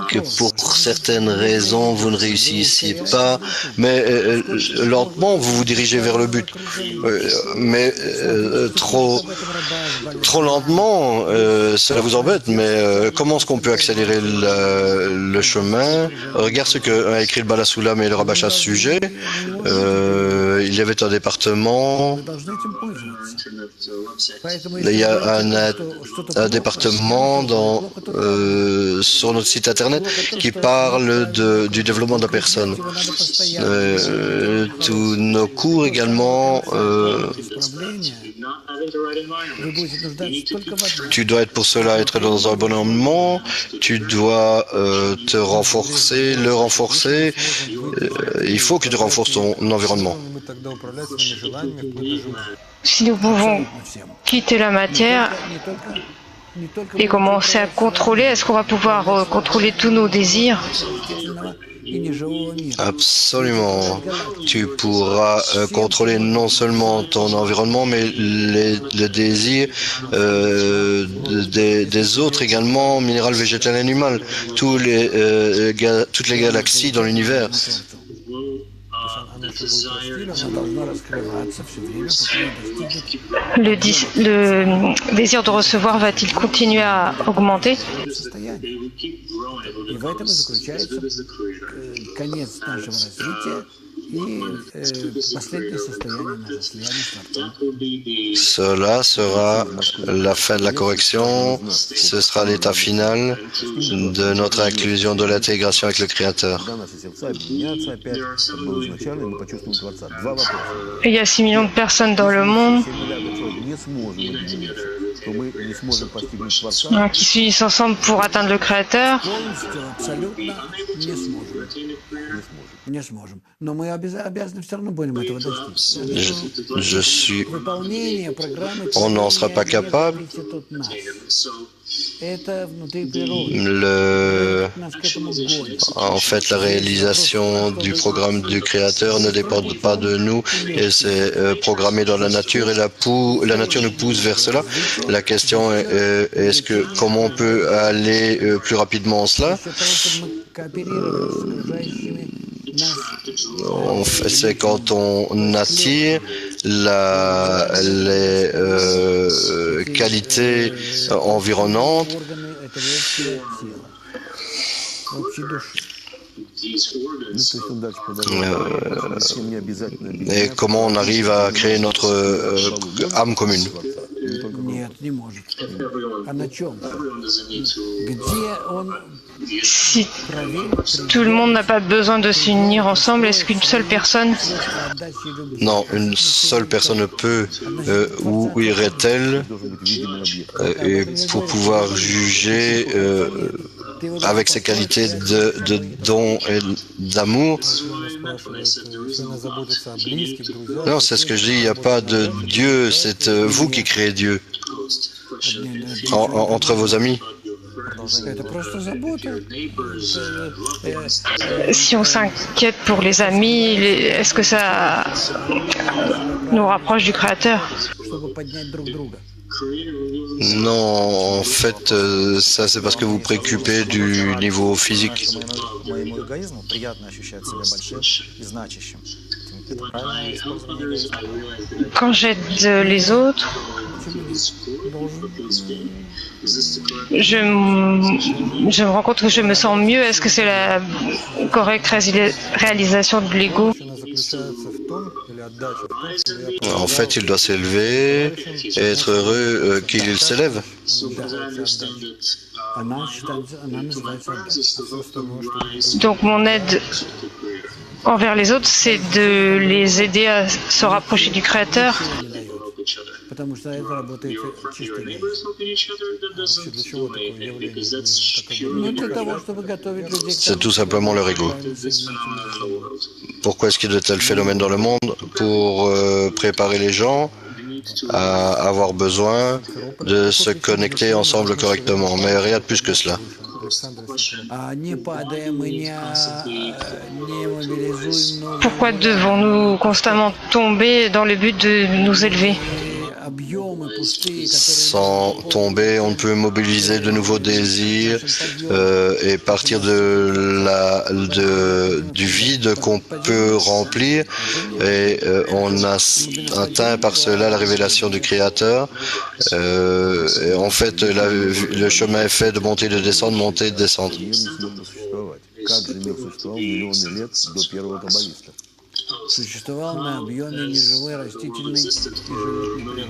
que pour certaines raisons vous ne réussissiez pas, mais lentement vous vous dirigez vers le but. Mais trop lentement, cela vous embête. Mais comment est-ce qu'on peut accélérer le chemin? Regarde ce qu'a écrit le Balasoulam et le Rabash à ce sujet. Il y avait un département. Il y a un département sur notre site internet qui parle du développement de la personne. Tous nos cours également. Tu dois être pour cela être dans un bon environnement. Tu dois te renforcer, le renforcer. Il faut que tu renforces ton environnement. Si nous pouvons quitter la matière et commencer à contrôler, est-ce qu'on va pouvoir contrôler tous nos désirs? Absolument. Tu pourras contrôler non seulement ton environnement, mais le désir des autres également, minéral, végétal, animal, toutes les galaxies dans l'univers. Le désir de recevoir va-t-il continuer à augmenter? Cela sera la fin de la correction, ce sera l'état final de notre inclusion, de l'intégration avec le Créateur. Il y a 6 millions de personnes dans le monde. что мы не сможем постигнуть Творца, qui s'unissent ensemble pour atteindre le Créateur. Полностью, абсолютно не сможем. Не сможем. Но мы обязаны все равно будем этого достичь. Je suis... Выполнение программы On n'en sera pas capable. зависит от нас. Это внутри природы. Нас к этому гонит. En fait, la réalisation du programme du Créateur ne dépend pas de nous et c'est programmé dans la nature et la nature nous pousse vers cela. La question est comment on peut aller plus rapidement en cela? En fait, c'est quand on attire les qualités environnantes. Et comment on arrive à créer notre âme commune. Нет, не может. А на чем? Где он Si tout le monde n'a pas besoin de s'unir ensemble, est-ce qu'une seule personne Non, une seule personne ne peut. Où irait-elle et pour pouvoir juger avec ses qualités de don et d'amour? Non, c'est ce que je dis, il n'y a pas de Dieu, c'est vous qui créez Dieu entre vos amis. это просто забота. Si on s'inquiète pour les amis, est-ce que ça nous rapproche du Créateur? Чтобы поднять друг друга. Non, en fait, ça c'est parce que vous vous préoccupez du niveau physique. Моему эгоизму приятно ощущать себя большим и значащим. Это правильное использование эгоизма. Quand j'aide les autres, je me rends compte que je me sens mieux. Est-ce que c'est la correcte réalisation de l'ego? En fait, il doit s'élever et être heureux qu'il s'élève. Donc mon aide envers les autres, c'est de les aider à se rapprocher du Créateur. Потому что это работает чисто для того, чтобы готовить людей. C'est tout simplement leur ego. Pourquoi est-ce qu'il y a de tels phénomènes dans le monde? Pour préparer les gens à avoir besoin de se connecter ensemble correctement. Mais rien de plus que cela. Pourquoi devons-nous constamment tomber dans le but de nous élever? Sans tomber, on peut mobiliser de nouveaux désirs et partir du vide qu'on peut remplir. Et on a atteint par cela la révélation du Créateur. Et en fait, le chemin est fait de monter et de descendre, monter et de descendre.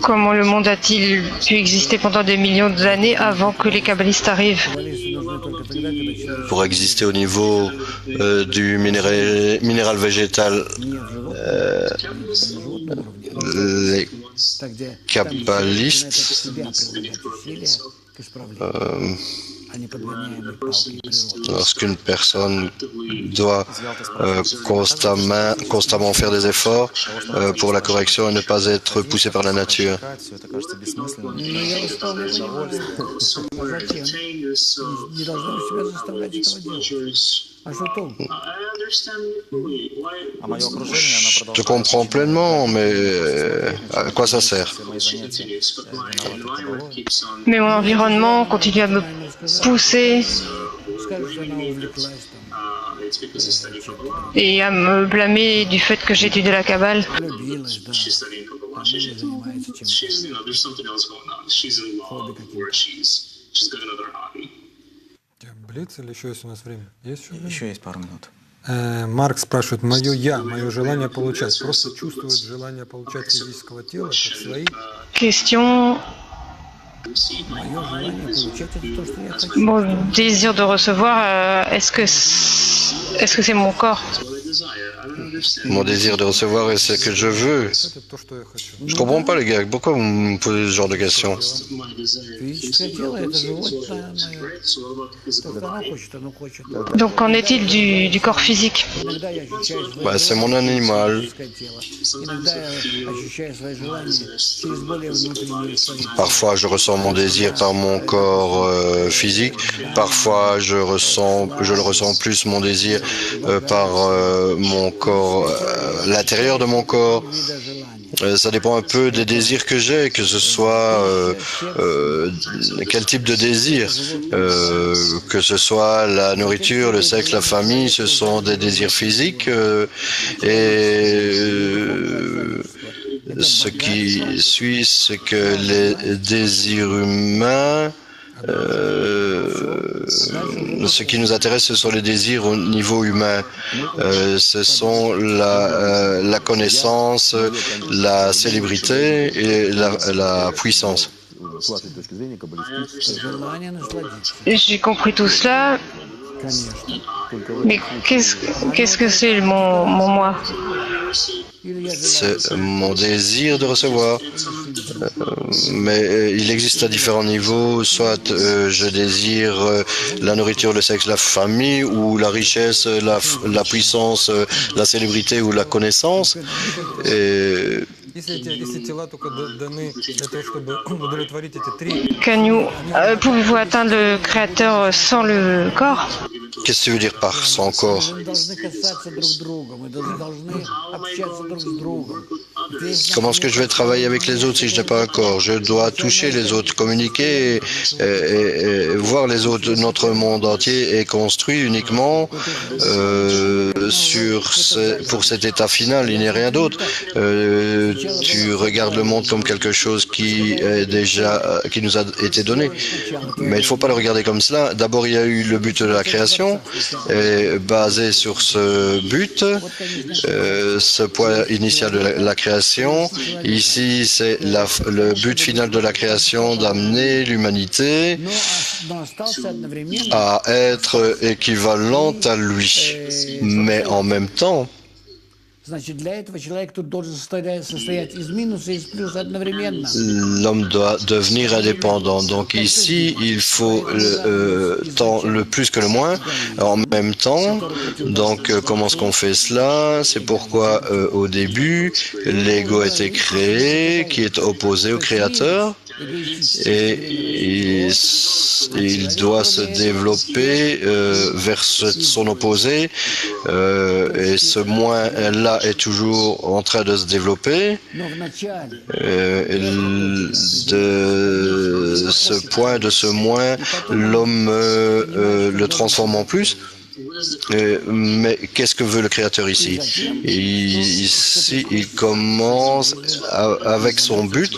Comment le monde a-t-il pu exister pendant des millions d'années avant que les kabbalistes arrivent? Pour exister au niveau du minéral végétal, les kabbalistes lorsqu'une personne doit constamment faire des efforts pour la correction et ne pas être poussé par la nature. Je comprends pleinement, mais à quoi ça sert? Mais mon environnement continue à me pousser et à me blâmer du fait que j'étudie la Kabbale. Блиц или еще есть у нас время? Есть еще время? Еще есть пару минут. Марк спрашивает, мое желание получать, просто чувствует желание получать физического тела, как свои? Question. Mon désir de recevoir, est-ce que c'est mon corps? Mon désir de recevoir est ce que je veux. Это то, что я хочу. Je comprends pas les gars, pourquoi vous me posez ce genre de questions? Физическое тело – это животное мое. То, что оно хочет. Donc qu'en est-il du corps physique? Иногда я ощущаю свои Bah, c'est mon animal. физическое тело. Иногда я ощущаю свои желания через более внутренние свои. Parfois, je ressens mon désir par mon corps physique. Parfois, je le ressens plus mon désir par mon corps, l'intérieur de mon corps. Ça dépend un peu des désirs que j'ai, que ce soit quel type de désir, que ce soit la nourriture, le sexe, la famille, ce sont des désirs physiques ce qui suit, c'est que les désirs humains, ce qui nous intéresse, ce sont les désirs au niveau humain. Ce sont la connaissance, la célébrité et la puissance. J'ai compris tout cela, mais qu'est-ce que c'est mon moi? C'est mon désir de recevoir. Mais il existe à différents niveaux. Soit je désire la nourriture, le sexe, la famille, ou la richesse, la puissance, la célébrité ou la connaissance. Et Если тела только даны для того, чтобы удовлетворить эти три, Pouvez-vous atteindre le Créateur sans le corps? qu'est-ce que tu veux dire par son corps? Мы должны касаться друг друга, мы должны общаться друг с другом. Comment est-ce que je vais travailler avec les autres si je n'ai pas un corps? Je dois toucher les autres, communiquer et voir les autres. Notre monde entier est construit uniquement pour cet état final. Il n'y a rien d'autre. Tu regardes le monde comme quelque chose qui nous a été donné. Mais il ne faut pas le regarder comme cela. D'abord, il y a eu le but de la création. Et basé sur ce but, ce point initial de la création, ici c'est le but final de la création d'amener l'humanité à être équivalente à lui. Mais en même temps, Значит, для этого человек тут должен состоять из минуса и из плюса одновременно. L'homme doit devenir indépendant. Donc ici, il faut le plus que le moins en même temps. Donc comment est-ce qu'on fait cela? C'est pourquoi au début, l'ego a été créé, qui est opposé au créateur. Et il doit se développer vers son opposé. Et ce moins-là est toujours en train de se développer. De ce moins, l'homme le transforme en plus. Mais qu'est-ce que veut le Créateur ici? Ici, il commence avec son but,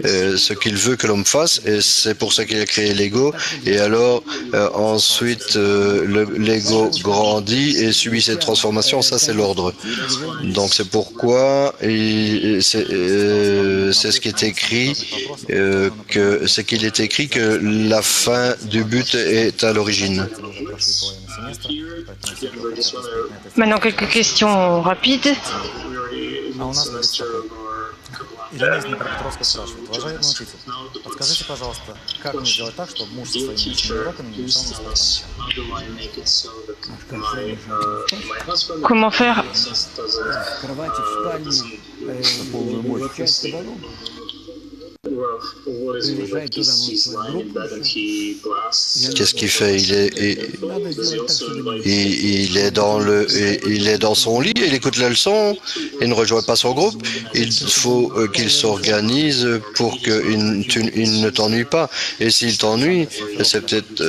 ce qu'il veut que l'homme fasse, et c'est pour ça qu'il a créé l'ego. Et alors, ensuite, l'ego grandit et subit cette transformation. Ça, c'est l'ordre. Donc, c'est pourquoi c'est ce qui est écrit, qu'il est écrit que la fin du but est à l'origine. Maintenant, quelques questions rapides. Ирина из Днепропетровска спрашивает. Уважаемый учитель, подскажите, пожалуйста, как мне сделать так, чтобы муж со своими личными уроками не мешал мне спать по ночам? Comment faire? В кровати, в спальне, выключать кабалу. Приезжает туда свою группу. Qu'est-ce qu'il fait? Il est dans son lit, il écoute la leçon, il ne rejoint pas son groupe. Il faut qu'il s'organise pour qu'il ne t'ennuie pas. Et s'il t'ennuie, c'est peut-être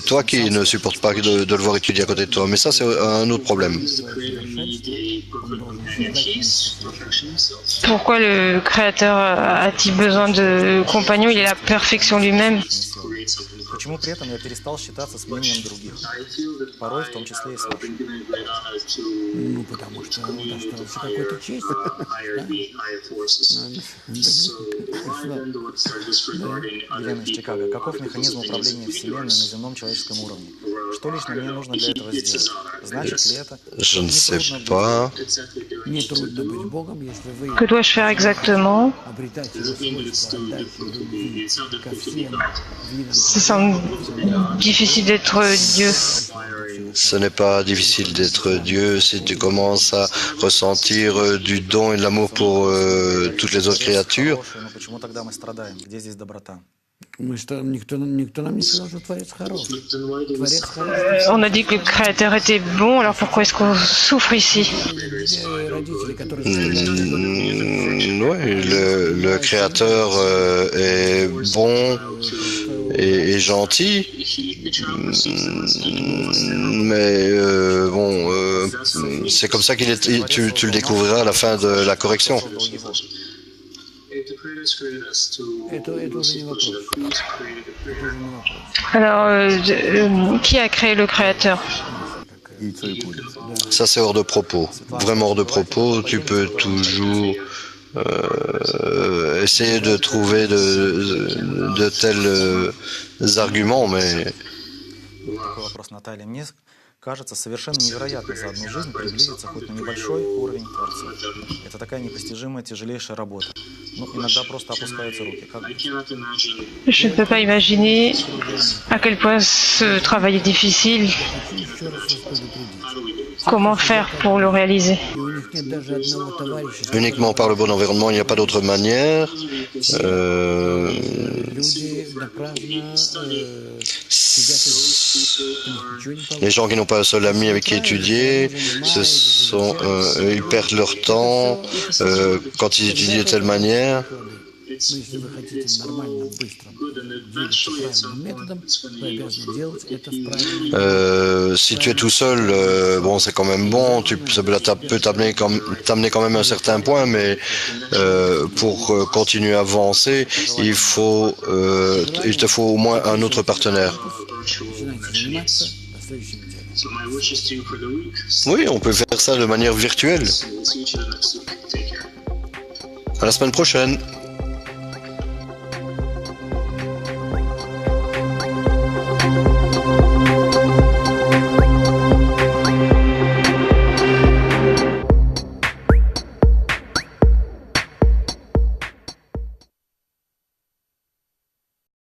toi qui ne supportes pas de le voir étudier à côté de toi. Mais ça, c'est un autre problème. Pourquoi le Créateur a-t-il besoin de compagnons? Il est la perfection lui-même. Почему при этом я перестал считаться с мнением других, порой в том числе и с вашим? Ну, потому что он достался какой-то честь. Елена из Чикаго. Каков механизм управления Вселенной на земном человеческом уровне? что лично мне нужно для этого сделать? Значит ли это, Je ne не sais трудно pas. Не трудно быть Богом, если вы Que dois-je faire exactement? обретаете свойство отдачи любви ко всем видам Ça semble difficile d'être Dieu. Ce n'est pas difficile d'être Dieu si tu commences à ressentir du don et de l'amour pour toutes les autres créatures. хорошее, но почему тогда мы страдаем? Где здесь доброта? Никто нам не сказал, что Творец хорош. Творец хорош. On a dit que le Créateur était bon, alors pourquoi est-ce qu'on souffre ici? Родители, которые Oui, le Créateur est bon et gentil, mais c'est comme ça tu le découvriras à la fin de la correction. это уже не вопрос. Alors, qui a créé le Créateur? Яйцо и курица. Ça, c'est hors de propos. Vraiment hors de propos. Tu peux toujours essayer de trouver de tels arguments, mais Такой вопрос, Наталья. Мне кажется совершенно невероятно за одну жизнь приблизиться хоть на небольшой уровень Творца. Это такая непостижимая, тяжелейшая работа. Ну, иногда просто опускаются руки. Как быть? Je ne peux pas imaginer à quel point ce travail est difficile. Еще раз вас предупредить. Comment faire pour le réaliser? И у них нет даже одного товарища. uniquement par le bon environnement, il n'y a pas d'autre manière. Люди напрасно сидят и ничего не Les получают. gens qui n'ont pas un seul ami avec qui étudier, ils perdent leur temps quand ils étudient de telle manière. Но если вы хотите нормально, быстро двигаться правильным методом, вы обязаны делать это в правильном Si tu es tout seul, bon, c'est quand même bon, ça peut t'amener quand même à un certain point, mais pour continuer à avancer, il te faut au moins un autre partenaire. начинайте заниматься на следующей неделе. Oui, on peut faire ça de manière virtuelle. À la semaine prochaine.